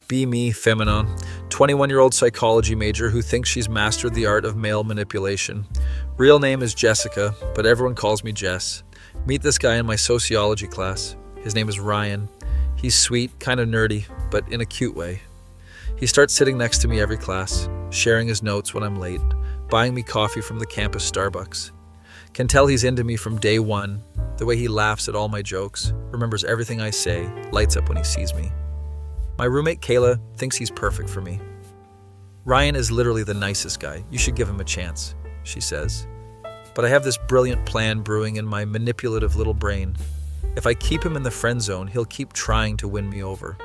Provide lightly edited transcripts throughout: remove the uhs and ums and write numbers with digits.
Be me, Femanon, 21-year-old psychology major who thinks she's mastered the art of male manipulation. Real name is Jessica, but everyone calls me Jess. Meet this guy in my sociology class. His name is Ryan. He's sweet, kind of nerdy, but in a cute way. He starts sitting next to me every class, sharing his notes when I'm late, buying me coffee from the campus Starbucks. Can tell he's into me from day one. The way he laughs at all my jokes, remembers everything I say, lights up when he sees me. My roommate Kayla thinks he's perfect for me. Ryan is literally the nicest guy. You should give him a chance, she says. But I have this brilliant plan brewing in my manipulative little brain. If I keep him in the friend zone, he'll keep trying to win me over.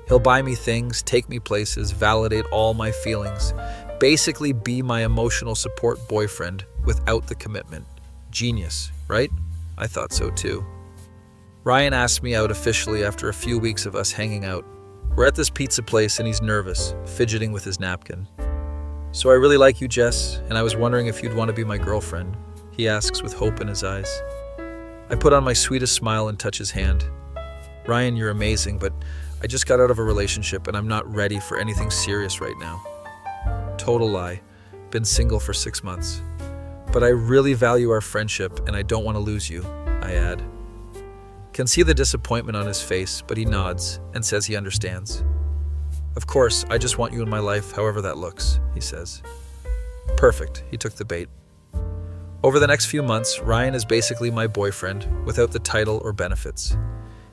He'll buy me things, take me places, validate all my feelings, basically be my emotional support boyfriend without the commitment. Genius, right? I thought so too. Ryan asked me out officially after a few weeks of us hanging out. We're at this pizza place and he's nervous, fidgeting with his napkin. So I really like you, Jess, and I was wondering if you'd want to be my girlfriend, he asks with hope in his eyes. I put on my sweetest smile and touch his hand. Ryan, you're amazing, but I just got out of a relationship and I'm not ready for anything serious right now. Total lie. Been single for 6 months. But I really value our friendship and I don't want to lose you, I add. Can see the disappointment on his face, but he nods and says he understands. Of course, I just want you in my life, however that looks, he says. Perfect, he took the bait. Over the next few months, Ryan is basically my boyfriend, without the title or benefits.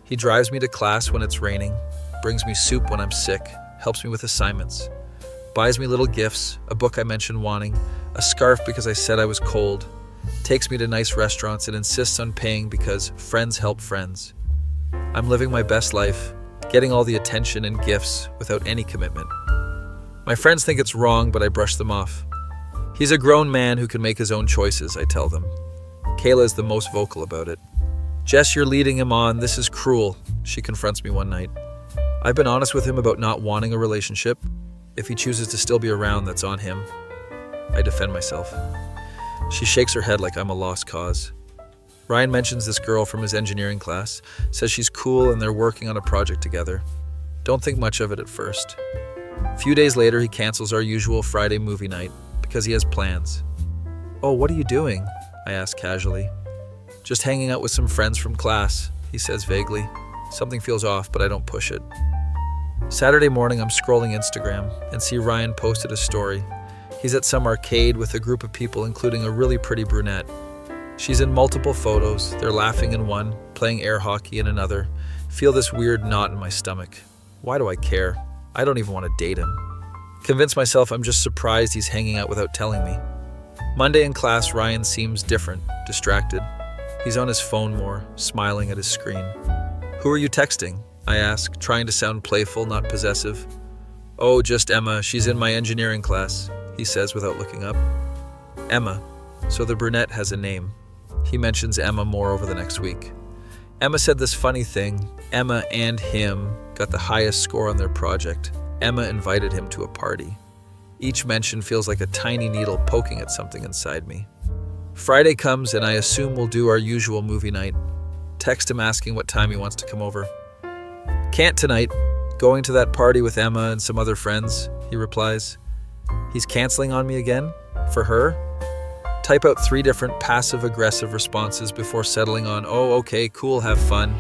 He drives me to class when it's raining, brings me soup when I'm sick, helps me with assignments, buys me little gifts, a book I mentioned wanting, a scarf because I said I was cold, takes me to nice restaurants and insists on paying because friends help friends. I'm living my best life, getting all the attention and gifts without any commitment. My friends think it's wrong, but I brush them off. He's a grown man who can make his own choices, I tell them. Kayla is the most vocal about it. Jess, you're leading him on. This is cruel, she confronts me one night. I've been honest with him about not wanting a relationship. If he chooses to still be around, that's on him. I defend myself. She shakes her head like I'm a lost cause. Ryan mentions this girl from his engineering class, says she's cool and they're working on a project together. Don't think much of it at first. A few days later, he cancels our usual Friday movie night because he has plans. Oh, what are you doing? I ask casually. Just hanging out with some friends from class, he says vaguely. Something feels off, but I don't push it. Saturday morning, I'm scrolling Instagram and see Ryan posted a story. He's at some arcade with a group of people, including a really pretty brunette. She's in multiple photos. They're laughing in one, playing air hockey in another. Feel this weird knot in my stomach. Why do I care? I don't even want to date him. Convince myself I'm just surprised he's hanging out without telling me. Monday in class, Ryan seems different, distracted. He's on his phone more, smiling at his screen. Who are you texting? I ask, trying to sound playful, not possessive. Oh, just Emma. She's in my engineering class, he says without looking up. Emma. So the brunette has a name. He mentions Emma more over the next week. Emma said this funny thing. Emma and him got the highest score on their project. Emma invited him to a party. Each mention feels like a tiny needle poking at something inside me. Friday comes and I assume we'll do our usual movie night. Text him asking what time he wants to come over. Can't tonight. Going to that party with Emma and some other friends, he replies. He's canceling on me again? For her? Type out 3 different passive-aggressive responses before settling on, oh, okay, cool, have fun.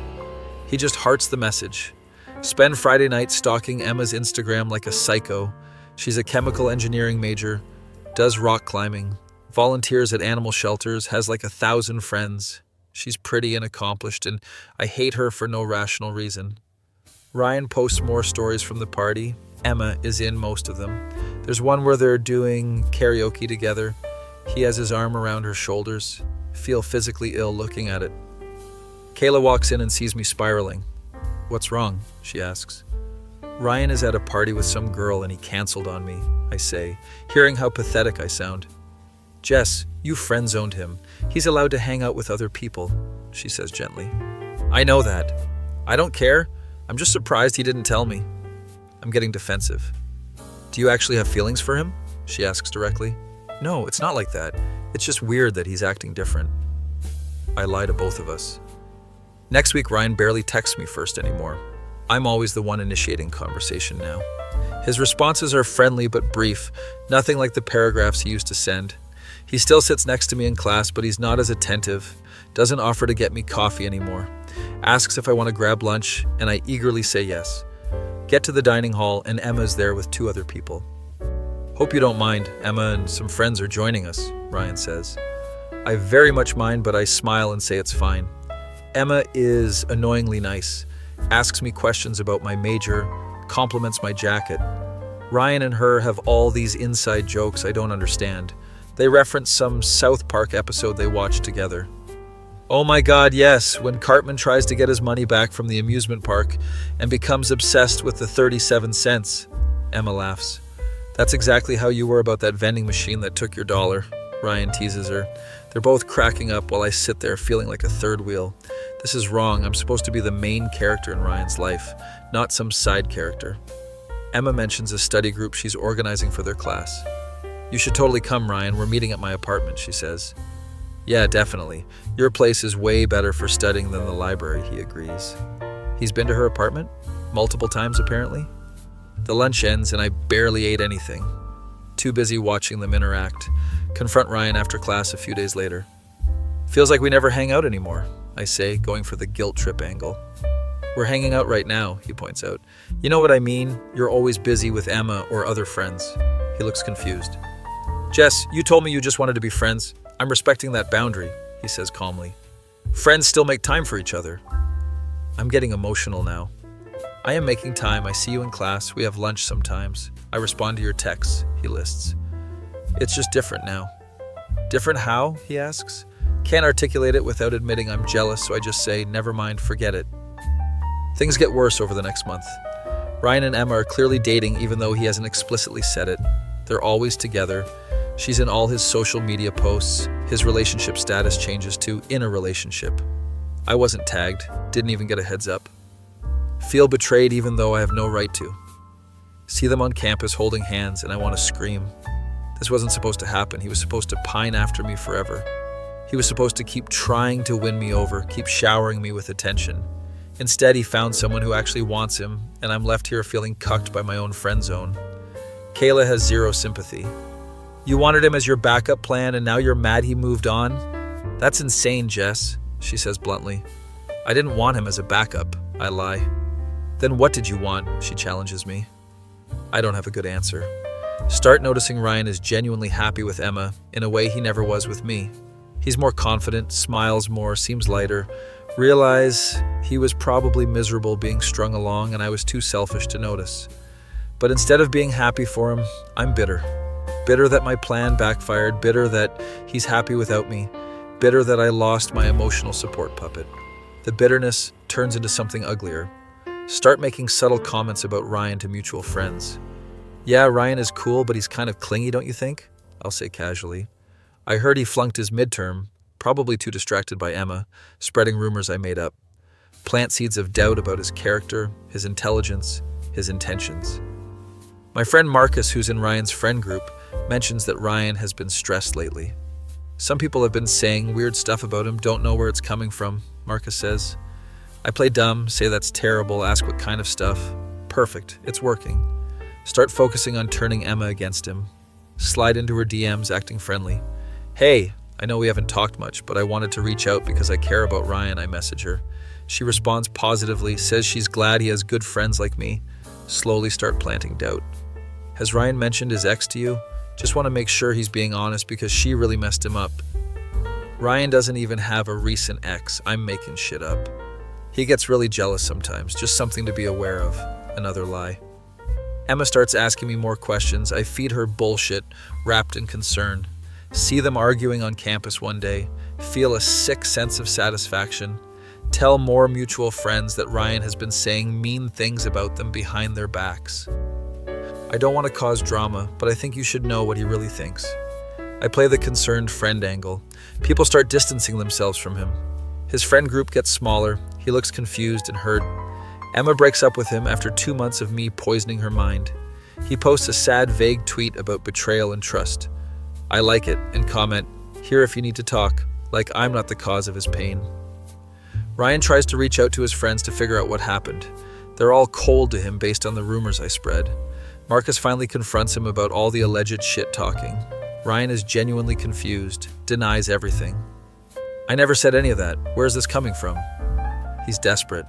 He just hearts the message. Spend Friday night stalking Emma's Instagram like a psycho. She's a chemical engineering major, does rock climbing, volunteers at animal shelters, has like 1,000 friends. She's pretty and accomplished, and I hate her for no rational reason. Ryan posts more stories from the party. Emma is in most of them. There's one where they're doing karaoke together. He has his arm around her shoulders. Feel physically ill looking at it. Kayla walks in and sees me spiraling. What's wrong? She asks. Ryan is at a party with some girl and he canceled on me, I say, hearing how pathetic I sound. Jess, you friend-zoned him. He's allowed to hang out with other people, she says gently. I know that. I don't care. I'm just surprised he didn't tell me. I'm getting defensive. Do you actually have feelings for him? She asks directly. No, it's not like that. It's just weird that he's acting different. I lie to both of us. Next week, Ryan barely texts me first anymore. I'm always the one initiating conversation now. His responses are friendly but brief, nothing like the paragraphs he used to send. He still sits next to me in class, but he's not as attentive, doesn't offer to get me coffee anymore, asks if I want to grab lunch, and I eagerly say yes. Get to the dining hall, and Emma's there with 2 other people. Hope you don't mind, Emma and some friends are joining us, Ryan says. I very much mind, but I smile and say it's fine. Emma is annoyingly nice, asks me questions about my major, compliments my jacket. Ryan and her have all these inside jokes I don't understand. They reference some South Park episode they watched together. Oh my God, yes, when Cartman tries to get his money back from the amusement park and becomes obsessed with the 37 cents. Emma laughs. That's exactly how you were about that vending machine that took your dollar, Ryan teases her. They're both cracking up while I sit there feeling like a third wheel. This is wrong. I'm supposed to be the main character in Ryan's life, not some side character. Emma mentions a study group she's organizing for their class. You should totally come, Ryan. We're meeting at my apartment, she says. Yeah, definitely. Your place is way better for studying than the library, he agrees. He's been to her apartment? Multiple times, apparently? The lunch ends and I barely ate anything. Too busy watching them interact. Confront Ryan after class a few days later. Feels like we never hang out anymore, I say, going for the guilt trip angle. We're hanging out right now, he points out. You know what I mean? You're always busy with Emma or other friends. He looks confused. Jess, you told me you just wanted to be friends. I'm respecting that boundary, he says calmly. Friends still make time for each other. I'm getting emotional now. I am making time. I see you in class. We have lunch sometimes. I respond to your texts, he lists. It's just different now. Different how? He asks. Can't articulate it without admitting I'm jealous, so I just say, never mind, forget it. Things get worse over the next month. Ryan and Emma are clearly dating even though he hasn't explicitly said it. They're always together. She's in all his social media posts. His relationship status changes to in a relationship. I wasn't tagged, didn't even get a heads up. Feel betrayed even though I have no right to. See them on campus holding hands and I want to scream. This wasn't supposed to happen. He was supposed to pine after me forever. He was supposed to keep trying to win me over, keep showering me with attention. Instead, he found someone who actually wants him, and I'm left here feeling cucked by my own friend zone. Kayla has zero sympathy. You wanted him as your backup plan, and now you're mad he moved on? That's insane, Jess, she says bluntly. I didn't want him as a backup, I lie. Then what did you want? She challenges me. I don't have a good answer. Start noticing Ryan is genuinely happy with Emma in a way he never was with me. He's more confident, smiles more, seems lighter. Realize he was probably miserable being strung along and I was too selfish to notice. But instead of being happy for him, I'm bitter. Bitter that my plan backfired, bitter that he's happy without me, bitter that I lost my emotional support puppet. The bitterness turns into something uglier. Start making subtle comments about Ryan to mutual friends. Yeah, Ryan is cool, but he's kind of clingy, don't you think? I'll say casually. I heard he flunked his midterm, probably too distracted by Emma, spreading rumors I made up. Plant seeds of doubt about his character, his intelligence, his intentions. My friend Marcus, who's in Ryan's friend group, mentions that Ryan has been stressed lately. Some people have been saying weird stuff about him, don't know where it's coming from, Marcus says. I play dumb, say that's terrible, ask what kind of stuff. Perfect, it's working. Start focusing on turning Emma against him. Slide into her DMs acting friendly. Hey, I know we haven't talked much, but I wanted to reach out because I care about Ryan, I message her. She responds positively, says she's glad he has good friends like me. Slowly start planting doubt. Has Ryan mentioned his ex to you? Just want to make sure he's being honest because she really messed him up. Ryan doesn't even have a recent ex. I'm making shit up. He gets really jealous sometimes, just something to be aware of. Another lie. Emma starts asking me more questions. I feed her bullshit, wrapped in concern. See them arguing on campus one day. Feel a sick sense of satisfaction. Tell more mutual friends that Ryan has been saying mean things about them behind their backs. I don't want to cause drama, but I think you should know what he really thinks. I play the concerned friend angle. People start distancing themselves from him. His friend group gets smaller. He looks confused and hurt. Emma breaks up with him after 2 months of me poisoning her mind. He posts a sad, vague tweet about betrayal and trust. I like it and comment, here if you need to talk, like I'm not the cause of his pain. Ryan tries to reach out to his friends to figure out what happened. They're all cold to him based on the rumors I spread. Marcus finally confronts him about all the alleged shit-talking. Ryan is genuinely confused, denies everything. I never said any of that. Where's this coming from? He's desperate.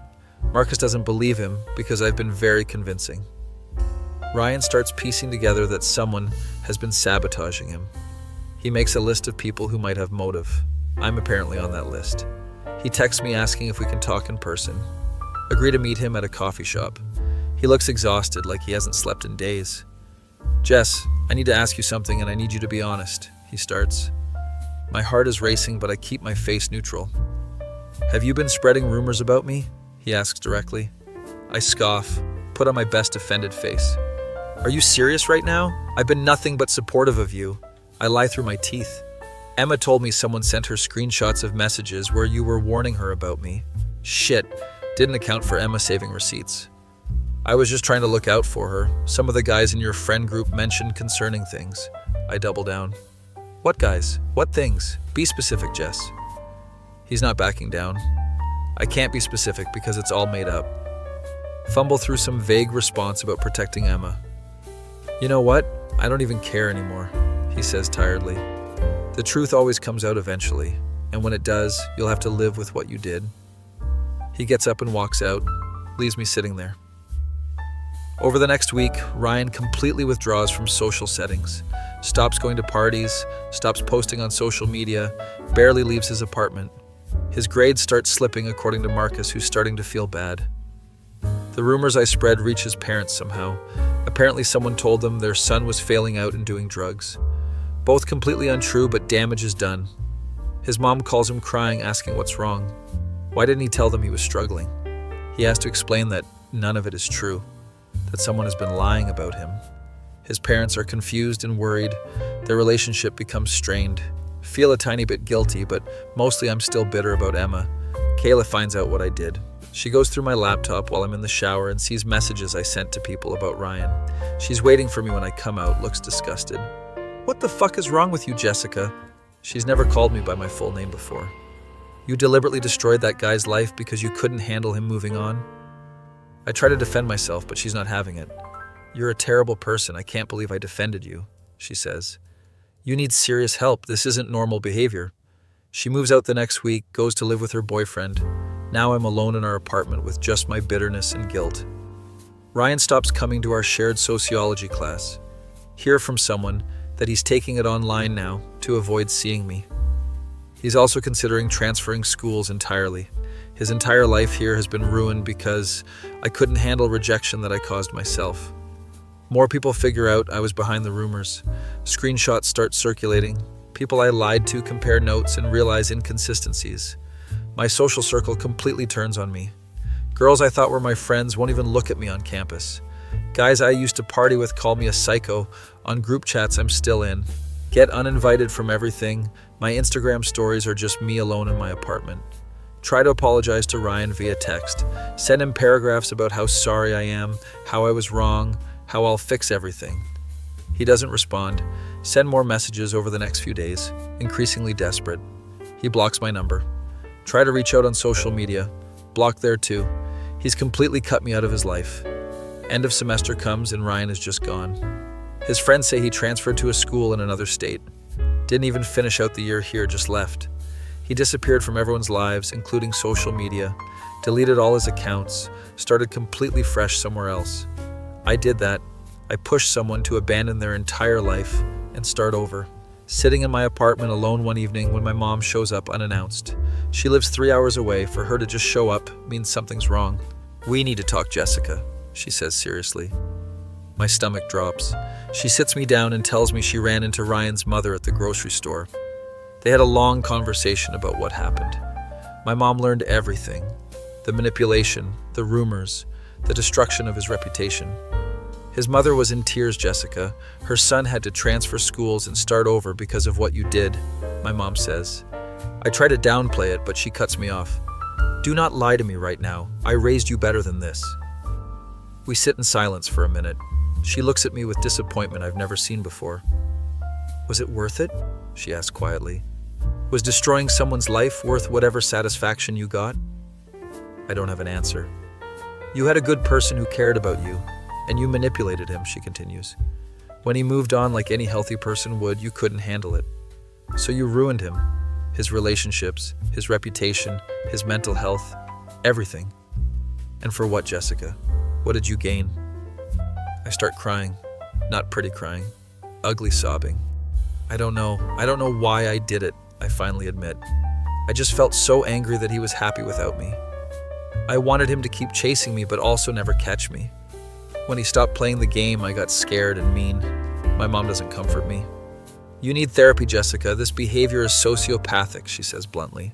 Marcus doesn't believe him because I've been very convincing. Ryan starts piecing together that someone has been sabotaging him. He makes a list of people who might have motive. I'm apparently on that list. He texts me asking if we can talk in person. Agree to meet him at a coffee shop. He looks exhausted, like he hasn't slept in days. Jess, I need to ask you something and I need you to be honest, he starts. My heart is racing, but I keep my face neutral. Have you been spreading rumors about me? He asks directly. I scoff, put on my best offended face. Are you serious right now? I've been nothing but supportive of you. I lie through my teeth. Emma told me someone sent her screenshots of messages where you were warning her about me. Shit, didn't account for Emma saving receipts. I was just trying to look out for her. Some of the guys in your friend group mentioned concerning things. I double down. What guys? What things? Be specific, Jess. He's not backing down. I can't be specific because it's all made up. Fumble through some vague response about protecting Emma. You know what? I don't even care anymore, he says tiredly. The truth always comes out eventually, and when it does, you'll have to live with what you did. He gets up and walks out, leaves me sitting there. Over the next week, Ryan completely withdraws from social settings, stops going to parties, stops posting on social media, barely leaves his apartment. His grades start slipping according to Marcus, who's starting to feel bad. The rumors I spread reach his parents somehow. Apparently someone told them their son was failing out and doing drugs. Both completely untrue, but damage is done. His mom calls him crying, asking what's wrong. Why didn't he tell them he was struggling? He has to explain that none of it is true, that someone has been lying about him. His parents are confused and worried. Their relationship becomes strained. Feel a tiny bit guilty, but mostly I'm still bitter about Emma. Kayla finds out what I did. She goes through my laptop while I'm in the shower and sees messages I sent to people about Ryan. She's waiting for me when I come out, looks disgusted. What the fuck is wrong with you, Jessica? She's never called me by my full name before. You deliberately destroyed that guy's life because you couldn't handle him moving on? I try to defend myself, but she's not having it. You're a terrible person. I can't believe I defended you, she says. You need serious help. This isn't normal behavior. She moves out the next week, goes to live with her boyfriend. Now I'm alone in our apartment with just my bitterness and guilt. Ryan stops coming to our shared sociology class. Hear from someone that he's taking it online now to avoid seeing me. He's also considering transferring schools entirely. His entire life here has been ruined because I couldn't handle rejection that I caused myself. More people figure out I was behind the rumors. Screenshots start circulating. People I lied to compare notes and realize inconsistencies. My social circle completely turns on me. Girls I thought were my friends won't even look at me on campus. Guys I used to party with call me a psycho. On group chats I'm still in. Get uninvited from everything. My Instagram stories are just me alone in my apartment. Try to apologize to Ryan via text. Send him paragraphs about how sorry I am, how I was wrong, how I'll fix everything. He doesn't respond. Send more messages over the next few days, increasingly desperate. He blocks my number. Try to reach out on social media. Blocked there too. He's completely cut me out of his life. End of semester comes and Ryan is just gone. His friends say he transferred to a school in another state. Didn't even finish out the year here, just left. He disappeared from everyone's lives, including social media, deleted all his accounts, started completely fresh somewhere else. I did that. I pushed someone to abandon their entire life and start over. Sitting in my apartment alone one evening when my mom shows up unannounced. She lives 3 hours away. For her to just show up means something's wrong. We need to talk, Jessica, she says seriously. My stomach drops. She sits me down and tells me she ran into Ryan's mother at the grocery store. They had a long conversation about what happened. My mom learned everything. The manipulation, the rumors, the destruction of his reputation. His mother was in tears, Jessica. Her son had to transfer schools and start over because of what you did, my mom says. I try to downplay it, but she cuts me off. Do not lie to me right now. I raised you better than this. We sit in silence for a minute. She looks at me with disappointment I've never seen before. Was it worth it? She asked quietly. Was destroying someone's life worth whatever satisfaction you got? I don't have an answer. You had a good person who cared about you, and you manipulated him, she continues. When he moved on like any healthy person would, you couldn't handle it. So you ruined him, his relationships, his reputation, his mental health, everything. And for what, Jessica? What did you gain? I start crying, not pretty crying, ugly sobbing. I don't know why I did it, I finally admit. I just felt so angry that he was happy without me. I wanted him to keep chasing me, but also never catch me. When he stopped playing the game, I got scared and mean. My mom doesn't comfort me. You need therapy, Jessica. This behavior is sociopathic, she says bluntly.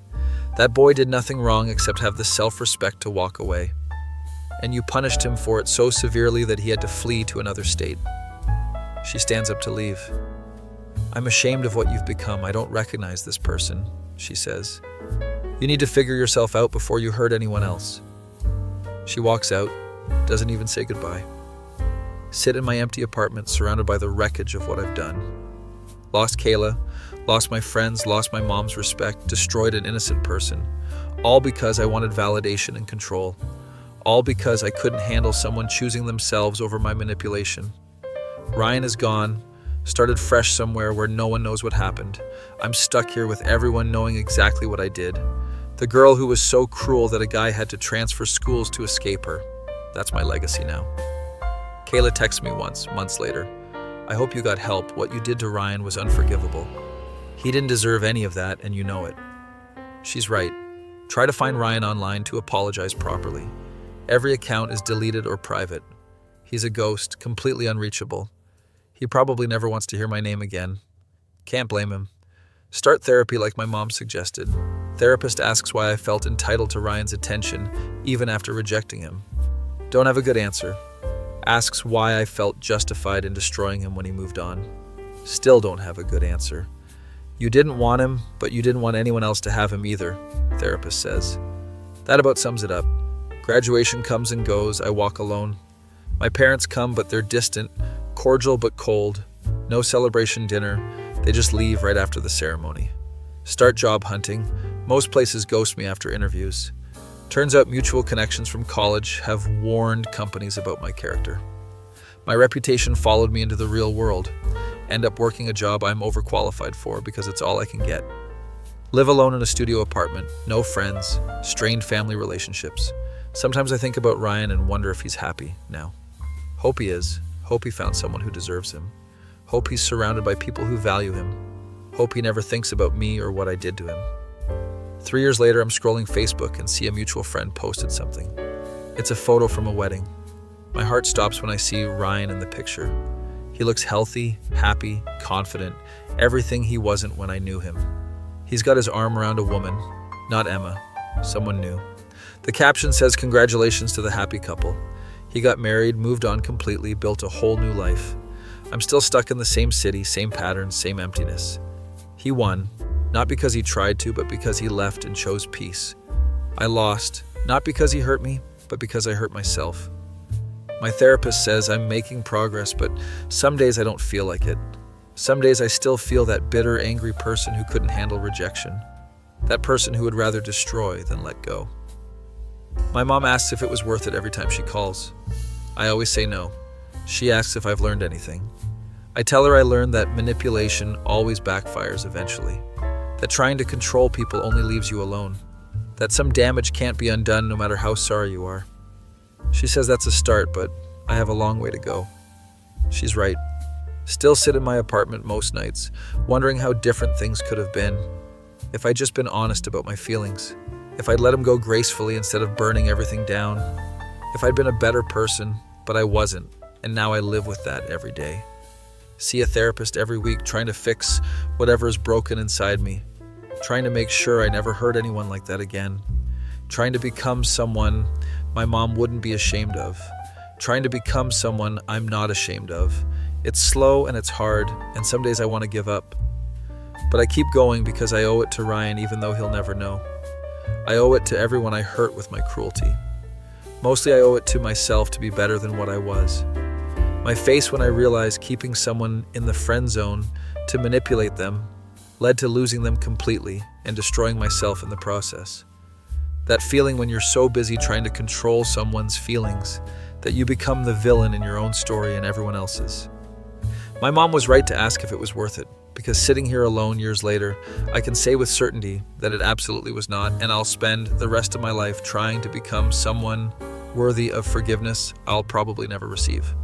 That boy did nothing wrong except have the self-respect to walk away. And you punished him for it so severely that he had to flee to another state. She stands up to leave. I'm ashamed of what you've become. I don't recognize this person, she says. You need to figure yourself out before you hurt anyone else. She walks out, doesn't even say goodbye. Sit in my empty apartment surrounded by the wreckage of what I've done. Lost Kayla, lost my friends, lost my mom's respect, destroyed an innocent person. All because I wanted validation and control. All because I couldn't handle someone choosing themselves over my manipulation. Ryan is gone, started fresh somewhere where no one knows what happened. I'm stuck here with everyone knowing exactly what I did. The girl who was so cruel that a guy had to transfer schools to escape her. That's my legacy now. Kayla texts me once, months later. I hope you got help. What you did to Ryan was unforgivable. He didn't deserve any of that, and you know it. She's right. Try to find Ryan online to apologize properly. Every account is deleted or private. He's a ghost, completely unreachable. He probably never wants to hear my name again. Can't blame him. Start therapy like my mom suggested. Therapist asks why I felt entitled to Ryan's attention, even after rejecting him. Don't have a good answer. Asks why I felt justified in destroying him when he moved on. Still don't have a good answer. You didn't want him, but you didn't want anyone else to have him either, therapist says. That about sums it up. Graduation comes and goes, I walk alone. My parents come, but they're distant, cordial but cold. No celebration dinner, they just leave right after the ceremony. Start job hunting. Most places ghost me after interviews. Turns out mutual connections from college have warned companies about my character. My reputation followed me into the real world. End up working a job I'm overqualified for because it's all I can get. Live alone in a studio apartment, no friends, strained family relationships. Sometimes I think about Ryan and wonder if he's happy now. Hope he is. Hope he found someone who deserves him. Hope he's surrounded by people who value him. Hope he never thinks about me or what I did to him. 3 years later, I'm scrolling Facebook and see a mutual friend posted something. It's a photo from a wedding. My heart stops when I see Ryan in the picture. He looks healthy, happy, confident, everything he wasn't when I knew him. He's got his arm around a woman, not Emma, someone new. The caption says, "Congratulations to the happy couple." He got married, moved on completely, built a whole new life. I'm still stuck in the same city, same patterns, same emptiness. He won, not because he tried to, but because he left and chose peace. I lost, not because he hurt me, but because I hurt myself. My therapist says I'm making progress, but some days I don't feel like it. Some days I still feel that bitter, angry person who couldn't handle rejection. That person who would rather destroy than let go. My mom asks if it was worth it every time she calls. I always say no. She asks if I've learned anything. I tell her I learned that manipulation always backfires eventually. That trying to control people only leaves you alone. That some damage can't be undone no matter how sorry you are. She says that's a start, but I have a long way to go. She's right. Still sit in my apartment most nights, wondering how different things could have been. If I'd just been honest about my feelings. If I'd let them go gracefully instead of burning everything down. If I'd been a better person, but I wasn't, and now I live with that every day. See a therapist every week trying to fix whatever is broken inside me. Trying to make sure I never hurt anyone like that again. Trying to become someone my mom wouldn't be ashamed of. Trying to become someone I'm not ashamed of. It's slow and it's hard, and some days I want to give up. But I keep going because I owe it to Ryan even though he'll never know. I owe it to everyone I hurt with my cruelty. Mostly I owe it to myself to be better than what I was. My face when I realized keeping someone in the friend zone to manipulate them led to losing them completely and destroying myself in the process. That feeling when you're so busy trying to control someone's feelings that you become the villain in your own story and everyone else's. My mom was right to ask if it was worth it, because sitting here alone years later, I can say with certainty that it absolutely was not, and I'll spend the rest of my life trying to become someone worthy of forgiveness I'll probably never receive.